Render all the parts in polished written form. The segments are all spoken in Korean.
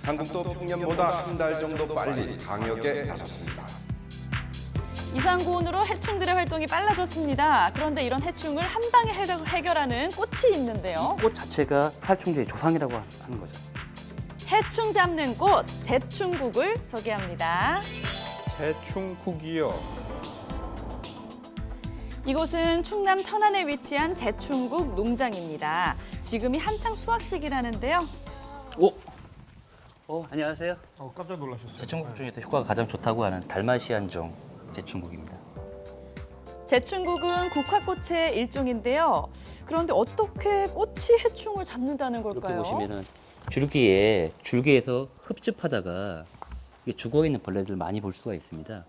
한국도 평년보다 한 달 정도 빨리 방역에 나섰습니다. 이상고온으로 해충들의 활동이 빨라졌습니다. 그런데 이런 해충을 한 방에 해결하는 꽃이 있는데요. 꽃 자체가 살충제의 조상이라고 하는 거죠. 해충 잡는 꽃, 제충국을 소개합니다. 해충국이요. 이곳은 충남 천안에 위치한 제충국 농장입니다. 지금이 한창 수확 시기라는데요. 안녕하세요. 깜짝 놀라셨어요. 제충국 중에서 효과가 가장 좋다고 하는 달마시안종 제충국입니다. 제충국은 국화꽃의 일종인데요. 그런데 어떻게 꽃이 해충을 잡는다는 이렇게 걸까요? 보시면은 줄기에서 흡집하다가 죽어 있는 벌레들 많이 볼 수가 있습니다.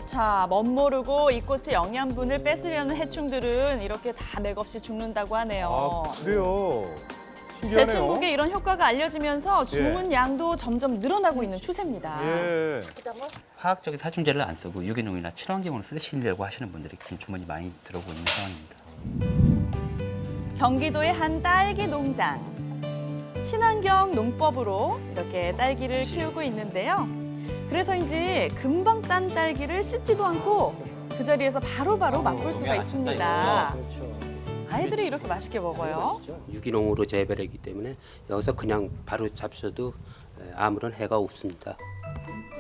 자, 멋모르고 이 꽃의 영양분을 뺏으려는 해충들은 이렇게 다 맥없이 죽는다고 하네요. 아, 그래요. 신기하네요. 제충국의 이런 효과가 알려지면서 주문 양도 점점 늘어나고 있는 추세입니다. 예. 화학적인 살충제를 안 쓰고 유기농이나 친환경으로 쓰시려고 하시는 분들이 지금 주문이 많이 들어오고 있는 상황입니다. 경기도의 한 딸기 농장. 친환경 농법으로 이렇게 딸기를 키우고 있는데요. 그래서인지 금방 딴 딸기를 씻지도 않고 그 자리에서 바로바로 맛볼 수가 있습니다. 아이들이 이렇게 맛있게 먹어요. 유기농으로 재배를 했기 때문에 여기서 그냥 바로 잡숴도 아무런 해가 없습니다.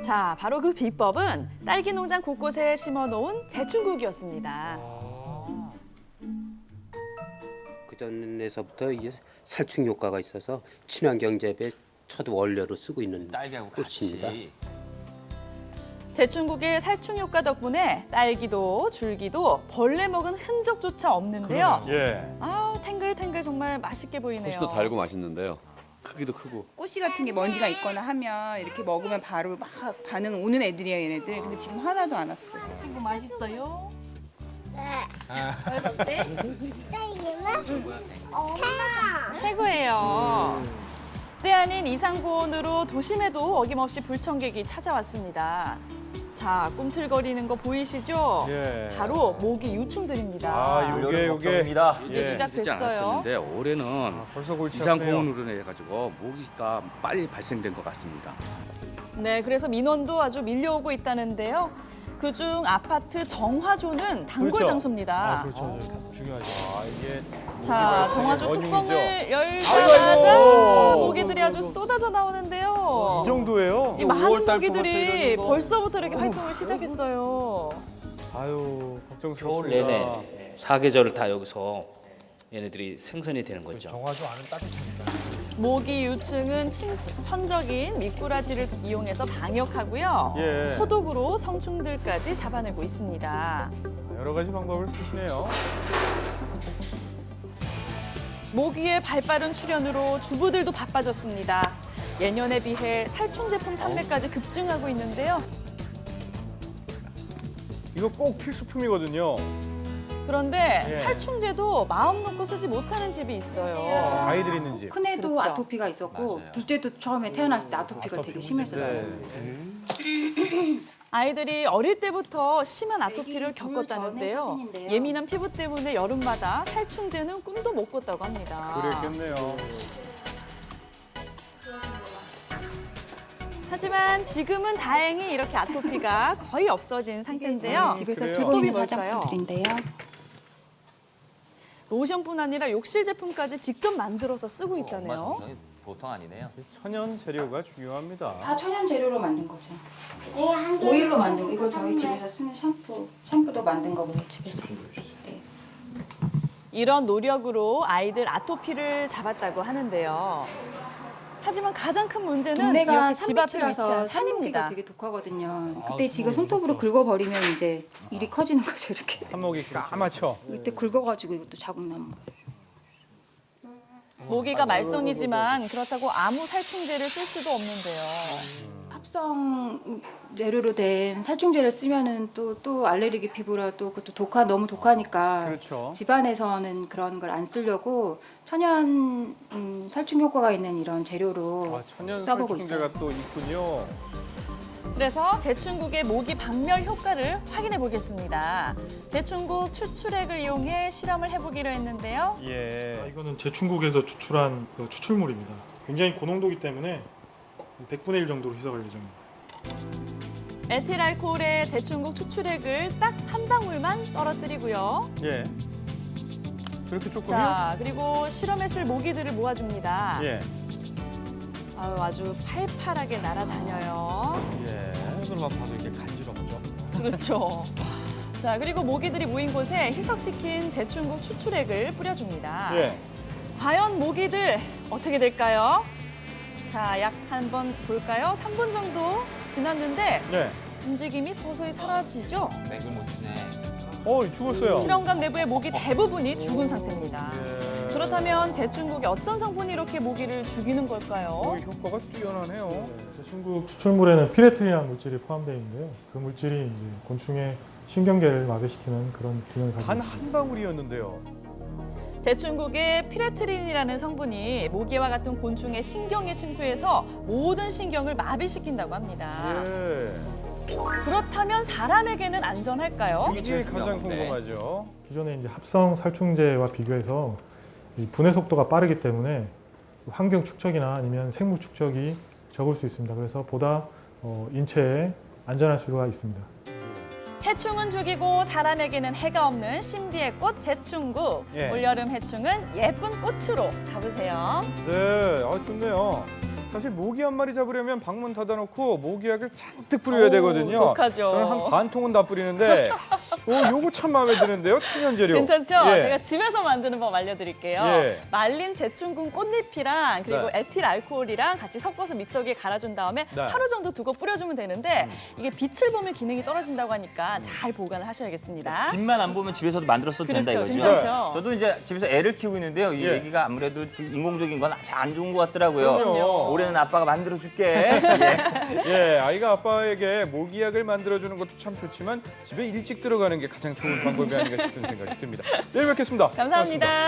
자, 바로 그 비법은 딸기 농장 곳곳에 심어놓은 제충국이었습니다. 그 전에서부터 이게 살충 효과가 있어서 친환경 재배 첫 원료로 쓰고 있는 딸기하고 꽃입니다. 제충국의 살충 효과 덕분에 딸기도 줄기도 벌레 먹은 흔적조차 없는데요. 예. 아우, 탱글탱글 정말 맛있게 보이네요. 꽃도 달고 맛있는데요. 크기도 크고. 꽃씨 같은 게 먼지가 있거나 하면 이렇게 먹으면 바로 막 반응 오는 애들이에요, 얘네들. 근데 지금 하나도 안 왔어요. 친구 맛있어요? 최고예요. 때 아닌 이상고온으로 도심에도 어김없이 불청객이 찾아왔습니다. 자, 꿈틀거리는 거 보이시죠? 예. 바로 모기 유충들입니다. 아, 요게. 이제 예. 시작됐어요. 올해는 벌써 골치 이상 아프네요. 고온으로 해가지고 모기가 빨리 발생된 것 같습니다. 네, 그래서 민원도 아주 밀려오고 있다는데요. 그중 아파트 정화조는 단골 그렇죠. 장소입니다. 아, 그렇죠. 중요하죠. 아, 이게 자, 정화조 원흉이죠. 뚜껑을 열자마자 아이고. 모기들이 아주 쏟아져 나오는데요. 이 정도예요? 이 많은 모기들이 벌써부터 이렇게 활동을 시작했어요. 아유, 겨울 걱정스럽습니다. 내내 사계절을 다 여기서 얘네들이 생선이 되는 거죠. 정화조 안은 따뜻합니다. 모기 유충은 천적인 미꾸라지를 이용해서 방역하고요. 예. 소독으로 성충들까지 잡아내고 있습니다. 여러 가지 방법을 쓰시네요. 모기의 발빠른 출현으로 주부들도 바빠졌습니다. 예년에 비해 살충 제품 판매까지 급증하고 있는데요. 이거 꼭 필수품이거든요. 그런데 예. 살충제도 마음 놓고 쓰지 못하는 집이 있어요. 아이들 있는 집. 큰애도 그렇죠. 아토피가 있었고 둘째도 처음에 태어났을 때 아토피가 되게 심했었어요. 네. 아이들이 어릴 때부터 심한 아토피를 애기 둘 겪었다는데요. 전에 사진인데요. 예민한 피부 때문에 여름마다 살충제는 꿈도 못 꿨다고 합니다. 그랬겠네요. 하지만 지금은 다행히 이렇게 아토피가 거의 없어진 상태인데요. 집에서 그래요? 쓰고 있는 뭘까요? 화장품들인데요. 로션뿐 아니라 욕실 제품까지 직접 만들어서 쓰고 있다네요. 보통 아니네요. 천연 재료가 중요합니다. 다 천연 재료로 만든 거죠. 오일로 만든 거. 이거 저희 집에서 쓰는 샴푸도 만든 거고요, 집에서. 네. 이런 노력으로 아이들 아토피를 잡았다고 하는데요. 하지만 가장 큰 문제는 동네가 이렇게 집 앞에 위치한 산미치라서 산입니다. 산모기가 되게 독하거든요. 그때 지가 손톱으로 긁어버리면 이제 일이 커지는 거죠, 이렇게. 산목이 까맣죠? 이때 긁어가지고 이것도 자국 나는 거예요. 모기가 말썽이지만 그렇다고 아무 살충제를 쓸 수도 없는데요. 합성 재료로 된 살충제를 쓰면은 또 알레르기 피부라 또 그것도 너무 독하니까 그렇죠. 집안에서는 그런 걸 안 쓰려고 천연 살충 효과가 있는 이런 재료로 아, 천연 써보고 살충제가 있어요. 또 있군요. 그래서 제충국의 모기 박멸 효과를 확인해 보겠습니다. 제충국 추출액을 이용해 실험을 해보기로 했는데요. 예. 이거는 제충국에서 추출한 추출물입니다. 굉장히 고농도이기 때문에 100분의 1 정도로 희석할 예정입니다. 에틸알코올의 제충국 추출액을 딱 한 방울만 떨어뜨리고요. 예. 저렇게 조금요? 자, 그리고 실험에 쓸 모기들을 모아줍니다. 예. 아주 팔팔하게 날아다녀요. 예. 이걸만 봐도 이게 간지럽죠. 그렇죠. 자, 그리고 모기들이 모인 곳에 희석시킨 제충국 추출액을 뿌려줍니다. 예. 과연 모기들 어떻게 될까요? 자, 약 한번 볼까요? 3분 정도 지났는데 예. 움직임이 서서히 사라지죠? 맥을 못 치네. 죽었어요. 실험관 내부의 모기 대부분이 죽은 상태입니다. 예. 그렇다면 제충국의 어떤 성분이 이렇게 모기를 죽이는 걸까요? 효과가 뛰어나네요. 제충국 추출물에는 피레트린이라는 물질이 포함되어 있는데요. 그 물질이 이제 곤충의 신경계를 마비시키는 그런 기능을 가지고 단 있습니다. 한 방울이었는데요. 제충국의 피레트린이라는 성분이 모기와 같은 곤충의 신경에 침투해서 모든 신경을 마비시킨다고 합니다. 예. 그렇다면 사람에게는 안전할까요? 이게 가장 궁금하죠. 기존의 이제 합성 살충제와 비교해서 이 분해 속도가 빠르기 때문에 환경 축적이나 아니면 생물 축적이 적을 수 있습니다. 그래서 보다 인체에 안전할 수가 있습니다. 해충은 죽이고 사람에게는 해가 없는 신비의 꽃 제충국. 예. 올여름 해충은 예쁜 꽃으로 잡으세요. 네, 좋네요. 사실 모기 한 마리 잡으려면 방문 닫아놓고 모기약을 잔뜩 뿌려야 되거든요. 독하죠. 저는 한 반 통은 다 뿌리는데, 요거 참 마음에 드는데요. 천연 재료. 괜찮죠? 예. 제가 집에서 만드는 법 알려드릴게요. 예. 말린 제충국 꽃잎이랑 그리고 네. 에틸 알코올이랑 같이 섞어서 믹서기에 갈아준 다음에 네. 하루 정도 두고 뿌려주면 되는데 이게 빛을 보면 기능이 떨어진다고 하니까 잘 보관을 하셔야겠습니다. 빛만 안 보면 집에서도 만들었어도 된다 그렇죠, 이거죠. 괜찮죠? 저도 이제 집에서 애를 키우고 있는데요. 이 예. 애기가 아무래도 인공적인 건 잘 안 좋은 것 같더라고요. 그럼요. 올해는 아빠가 만들어 줄게. 예, 아이가 아빠에게 모기약을 만들어주는 것도 참 좋지만 집에 일찍 들어가는 게 가장 좋은 방법이 아닌가 싶은 생각이 듭니다. 내일 뵙겠습니다. 감사합니다.